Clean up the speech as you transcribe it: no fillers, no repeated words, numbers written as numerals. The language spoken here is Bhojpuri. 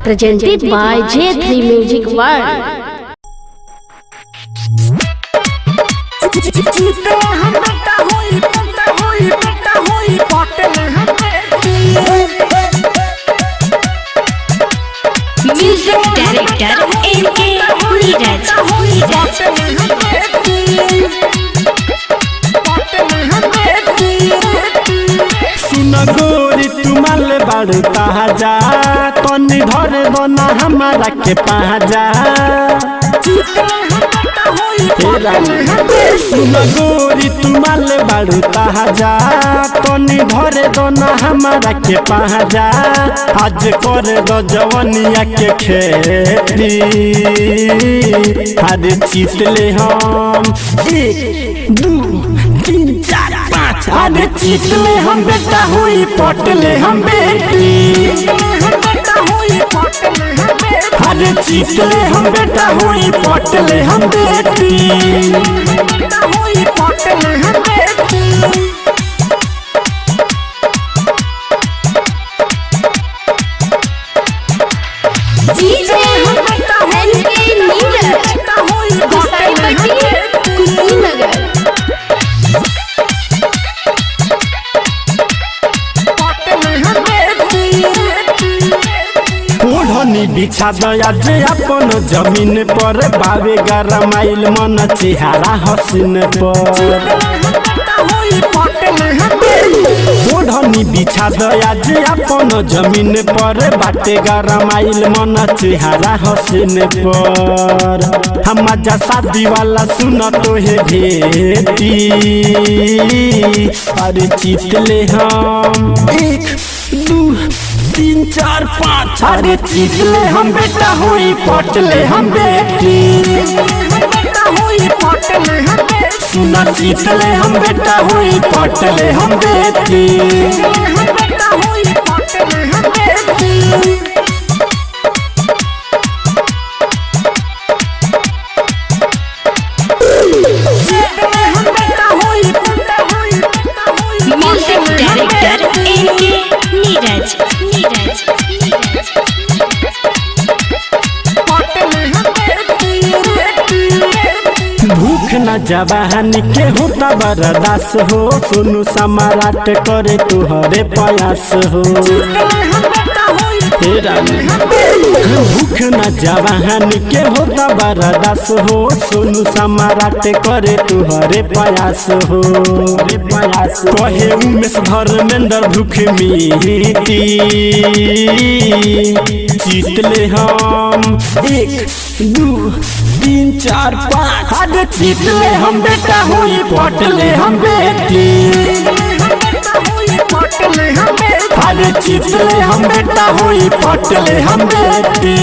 presented by J3 Music World. Music director NK Neeraj सुन गोरी तुम्हारे बाड़ ताजा तनी धरे दोना हमारा के पाजा सुन गोरी तुम्हारे बाड़ ताजा तनी धरे दोना हमारा के पाजा आज करे दो जवनिया के खेती अरे चीतले हम 1 2 3 4 5 अरे चीतले हम बेटा हुई पटले हम बेटी अरे चीतले हम बेटा हुई पटले हम बेटी DJ NK नीरज कुशीनगर ओढ़नी बिछा दया जे अपन जमीन पर बावे 11 माइल मन चेहरा हसीन पर ओढ़नी बिछा दया जे अपन जमीन पर बाटे 11 माइल मन चेहरा हसीन पर हम जा शादी वाला सुन तो है भेटी अरे चीतले हम 1 2 3 4 5 अरे चीतले हम बेटा हुई पटले हम बेटी सुना चीतले हम बेटा हुई पटले हम बेटी म्यूजिक डायरेक्टर NK नीरज भूख न जवानी के होता बर्दास हो सुनु समाराट करे तुहरे प्रयास हो भूख न जवानी के होता बर्दास हो सुनु समाराट करे तुहरे प्रयास हो कहे उमेश धर्मेंद्र भूख मीटी चीतले हम 1 2 3 4 5 अरे चीतले हम बेटा हुई पटले हम बेटी अरे चीतले हम बेटा हुई पटले हम बेटी